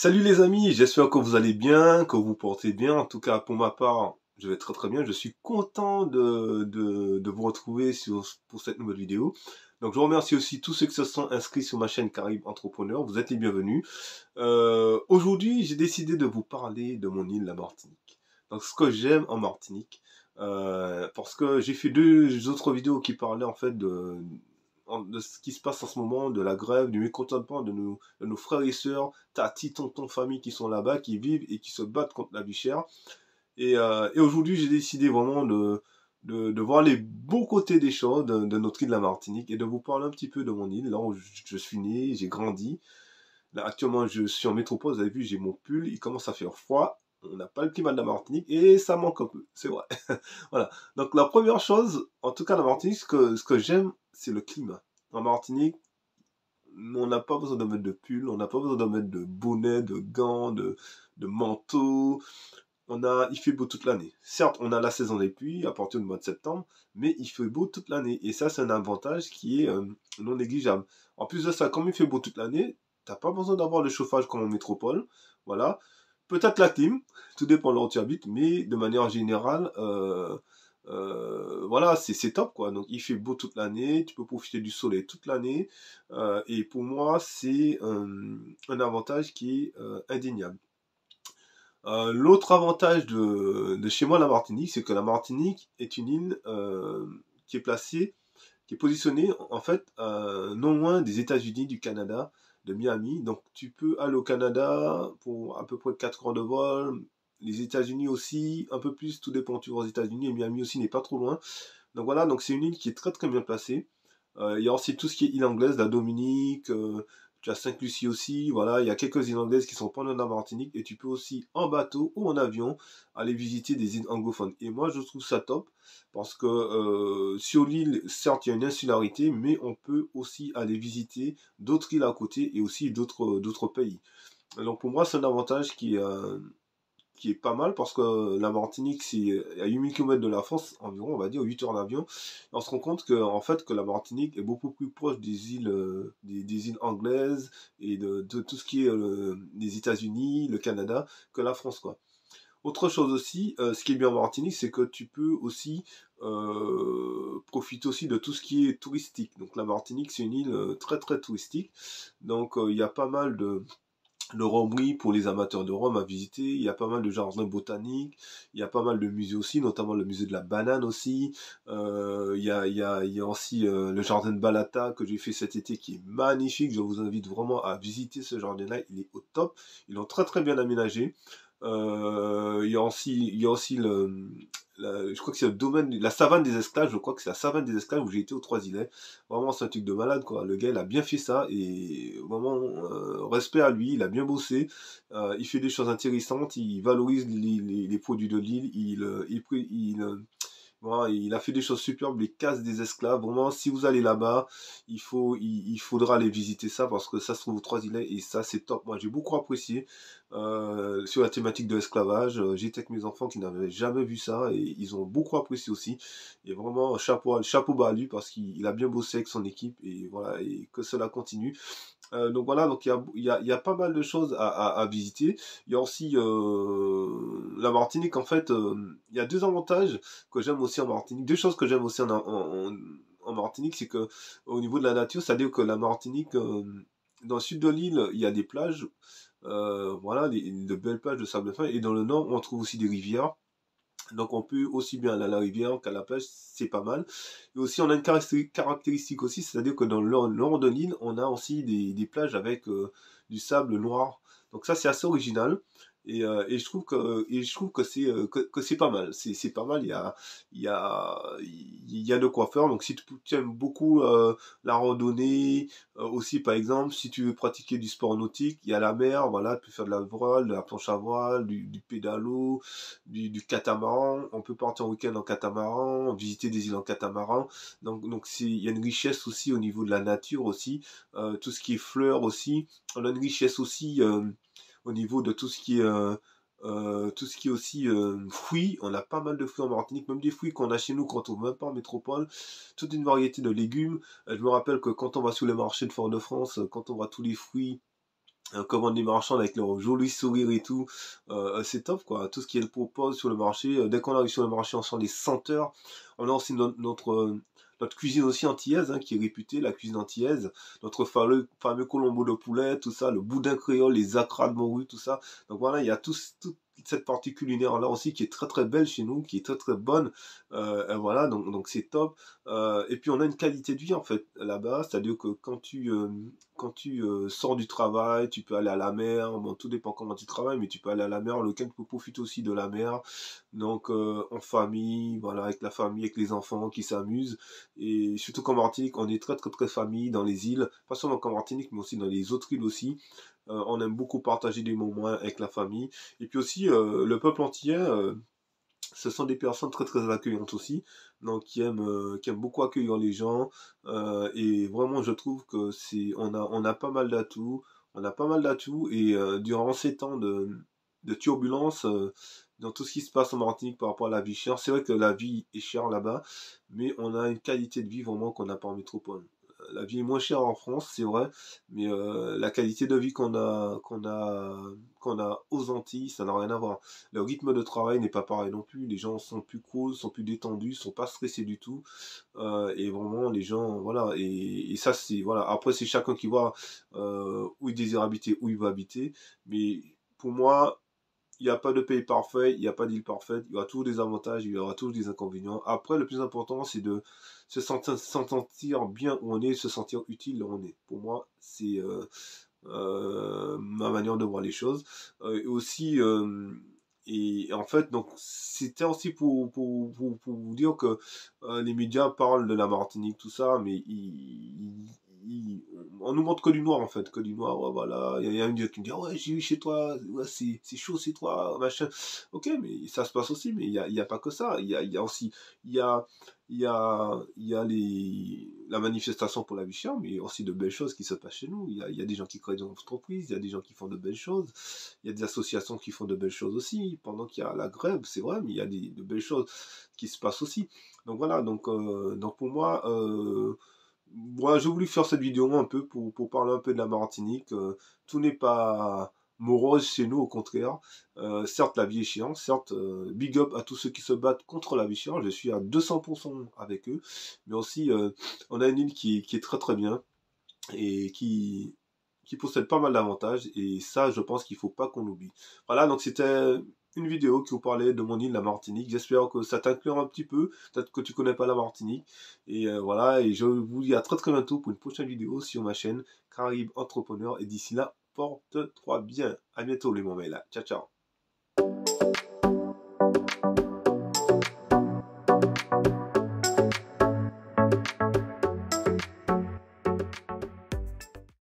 Salut les amis, j'espère que vous allez bien, que vous portez bien. En tout cas, pour ma part, je vais très très bien. Je suis content de vous retrouver pour cette nouvelle vidéo. Donc je remercie aussi tous ceux qui se sont inscrits sur ma chaîne Caraïbes Entrepreneur. Vous êtes les bienvenus. Aujourd'hui, j'ai décidé de vous parler de mon île, la Martinique. Donc ce que j'aime en Martinique, parce que j'ai fait deux autres vidéos qui parlaient en fait de ce qui se passe en ce moment, de la grève, du mécontentement de nos frères et sœurs, tatis, tontons, familles qui sont là-bas, qui vivent et qui se battent contre la vie chère. Et aujourd'hui, j'ai décidé vraiment de voir les beaux côtés des choses de notre île de la Martinique et de vous parler un petit peu de mon île, là où je suis né, j'ai grandi. Là, actuellement, je suis en métropole, vous avez vu, j'ai mon pull, il commence à faire froid. On n'a pas le climat de la Martinique et ça manque un peu, c'est vrai. Voilà. Donc la première chose, en tout cas la Martinique, ce que j'aime, c'est le climat. En Martinique, on n'a pas besoin de mettre de pull, on n'a pas besoin de mettre de bonnet, de gants, de manteau. Il fait beau toute l'année. Certes, on a la saison des pluies à partir du mois de septembre, mais il fait beau toute l'année. Et ça, c'est un avantage qui est non négligeable. En plus de ça, comme il fait beau toute l'année, t'as pas besoin d'avoir le chauffage comme en métropole. Voilà. Peut-être la clim, tout dépend de là où tu habites, mais de manière générale, voilà, c'est top quoi. Donc il fait beau toute l'année, tu peux profiter du soleil toute l'année, et pour moi, c'est un avantage qui est indéniable. L'autre avantage de chez moi, la Martinique, c'est que la Martinique est une île qui est placée, qui est positionnée en fait non loin des États-Unis, du Canada, de Miami. Donc tu peux aller au Canada pour à peu près 4 heures de vol. Les États-Unis aussi, un peu plus, tout dépend, tu vas aux États-Unis et Miami aussi n'est pas trop loin. Donc voilà, donc c'est une île qui est très très bien placée. Il y a aussi tout ce qui est île anglaise, la Dominique, tu as Sainte-Lucie aussi, voilà, il y a quelques îles anglaises qui sont pas loin de la Martinique, et tu peux aussi en bateau ou en avion aller visiter des îles anglophones. Et moi je trouve ça top, parce que sur l'île, certes il y a une insularité, mais on peut aussi aller visiter d'autres îles à côté et aussi d'autres pays. Donc pour moi c'est un avantage qui est pas mal parce que la Martinique, c'est à 8000 km de la France, environ, on va dire 8 heures d'avion. Et on se rend compte que, en fait, que la Martinique est beaucoup plus proche des îles, des îles anglaises et de tout ce qui est les États-Unis, le Canada, que la France, quoi. Autre chose aussi, ce qui est bien en Martinique, c'est que tu peux aussi profiter aussi de tout ce qui est touristique. Donc la Martinique, c'est une île très très touristique. Donc il y a pas mal de Rhum, pour les amateurs de Rhum à visiter. Il y a pas mal de jardins botaniques. Il y a pas mal de musées aussi, notamment le musée de la banane aussi. Il y a aussi le jardin de Balata que j'ai fait cet été qui est magnifique. Je vous invite vraiment à visiter ce jardin-là. Il est au top. Ils l'ont très très bien aménagé. Il y a aussi je crois que c'est le domaine, la savane des esclaves, je crois que c'est la savane des esclaves où j'ai été aux Trois-Îlets. Vraiment, c'est un truc de malade, quoi. Le gars, il a bien fait ça et vraiment, respect à lui, il a bien bossé. Il fait des choses intéressantes, il valorise les produits de l'île, voilà, il a fait des choses superbes, les cases des esclaves. Vraiment, si vous allez là-bas, il faudra aller visiter ça parce que ça se trouve aux Trois-Îlets et ça, c'est top. Moi, j'ai beaucoup apprécié sur la thématique de l'esclavage. J'étais avec mes enfants qui n'avaient jamais vu ça et ils ont beaucoup apprécié aussi. Et vraiment, chapeau bas à lui parce qu'il a bien bossé avec son équipe et voilà, et que cela continue. Donc voilà, donc il y a pas mal de choses à visiter. Il y a aussi la Martinique, en fait, il y a deux avantages que j'aime aussi en Martinique. Deux choses que j'aime aussi en Martinique, c'est que au niveau de la nature, c'est-à-dire que la Martinique, dans le sud de l'île, il y a des plages, voilà, de belles plages de sable fin, et dans le nord, on trouve aussi des rivières. Donc on peut aussi bien aller à la rivière qu'à la plage, c'est pas mal. Et aussi on a une caractéristique aussi, c'est-à-dire que dans le nord de l'île, on a aussi des plages avec du sable noir. Donc ça c'est assez original. Et je trouve que c'est pas mal. C'est pas mal. Il y a de quoi faire. Donc si tu aimes beaucoup la randonnée, aussi par exemple, si tu veux pratiquer du sport nautique, il y a la mer. Voilà, tu peux faire de la voile, de la planche à voile, du pédalo, du catamaran. On peut partir en week-end en catamaran, visiter des îles en catamaran. Donc il y a une richesse aussi au niveau de la nature aussi. Tout ce qui est fleurs aussi. On a une richesse aussi au niveau de tout ce qui est aussi fruits. On a pas mal de fruits en Martinique, même des fruits qu'on a chez nous qu'on trouve même pas en métropole. Toute une variété de légumes. Je me rappelle que quand on va sur les marchés de Fort-de-France, quand on voit tous les fruits commande des marchands avec leur joli sourire et tout, c'est top quoi. Tout ce qu'elles proposent sur le marché, dès qu'on arrive sur le marché, on sent les senteurs. On a aussi notre cuisine aussi antillaise, hein, qui est réputée, la cuisine antillaise, notre fameux colombo de poulet, tout ça, le boudin créole, les acras de morue, tout ça. Donc voilà, il y a toute cette partie culinaire là aussi qui est très très belle chez nous, qui est très très bonne. Et voilà, donc c'est top. Et puis on a une qualité de vie en fait là-bas, c'est-à-dire que quand tu sors du travail, tu peux aller à la mer. Bon, tout dépend comment tu travailles, mais tu peux aller à la mer. Le week-end, tu peux profiter aussi de la mer. Donc, en famille, voilà, avec la famille, avec les enfants qui s'amusent. Et surtout qu'en Martinique, on est très, très, très famille dans les îles. Pas seulement qu'en Martinique, mais aussi dans les autres îles aussi. On aime beaucoup partager des moments avec la famille. Et puis aussi, le peuple antillais, ce sont des personnes très très accueillantes aussi, donc qui aiment beaucoup accueillir les gens, et vraiment je trouve que on a pas mal d'atouts, et durant ces temps de turbulence, dans tout ce qui se passe en Martinique par rapport à la vie chère, c'est vrai que la vie est chère là-bas, mais on a une qualité de vie vraiment qu'on n'a pas en métropole. La vie est moins chère en France, c'est vrai, mais la qualité de vie qu'on a aux Antilles, ça n'a rien à voir. Le rythme de travail n'est pas pareil non plus. Les gens sont plus cool, sont plus détendus, sont pas stressés du tout. Et vraiment, les gens, voilà. Et ça, c'est, voilà. Après, c'est chacun qui voit où il désire habiter, où il veut habiter. Mais pour moi, il n'y a pas de pays parfait, il n'y a pas d'île parfaite. Il y aura toujours des avantages, il y aura toujours des inconvénients. Après, le plus important, c'est de se sentir bien où on est, se sentir utile là où on est. Pour moi, c'est ma manière de voir les choses. Et aussi, et en fait, donc c'était aussi pour vous dire que les médias parlent de la Martinique, tout ça, mais on nous montre que du noir en fait, que du noir. Ouais, voilà, il y a une qui me dit ah ouais, j'ai eu chez toi, ouais, c'est chaud chez toi, machin. Ok, mais ça se passe aussi, mais il y a pas que ça. Il y a aussi, il y a la manifestation pour la vie chère, mais il y a aussi de belles choses qui se passent chez nous. Il y a des gens qui créent des entreprises, il y a des gens qui font de belles choses, il y a des associations qui font de belles choses aussi. Pendant qu'il y a la grève, c'est vrai, mais il y a de belles choses qui se passent aussi. Donc voilà, donc pour moi, moi, j'ai voulu faire cette vidéo un peu pour parler un peu de la Martinique. Tout n'est pas morose chez nous, au contraire. Certes, la vie est chiante, certes, big up à tous ceux qui se battent contre la vie chère, je suis à 200% avec eux, mais aussi, on a une île qui est très très bien, et qui possède pas mal d'avantages, et ça, je pense qu'il faut pas qu'on l'oublie. Voilà, donc c'était une vidéo qui vous parlait de mon île, la Martinique. J'espère que ça t'inclure un petit peu, peut-être que tu connais pas la Martinique, et voilà, et je vous dis à très très bientôt pour une prochaine vidéo sur ma chaîne Caraïbes Entrepreneur, et d'ici là, porte-toi bien. À bientôt les mots là. Ciao ciao.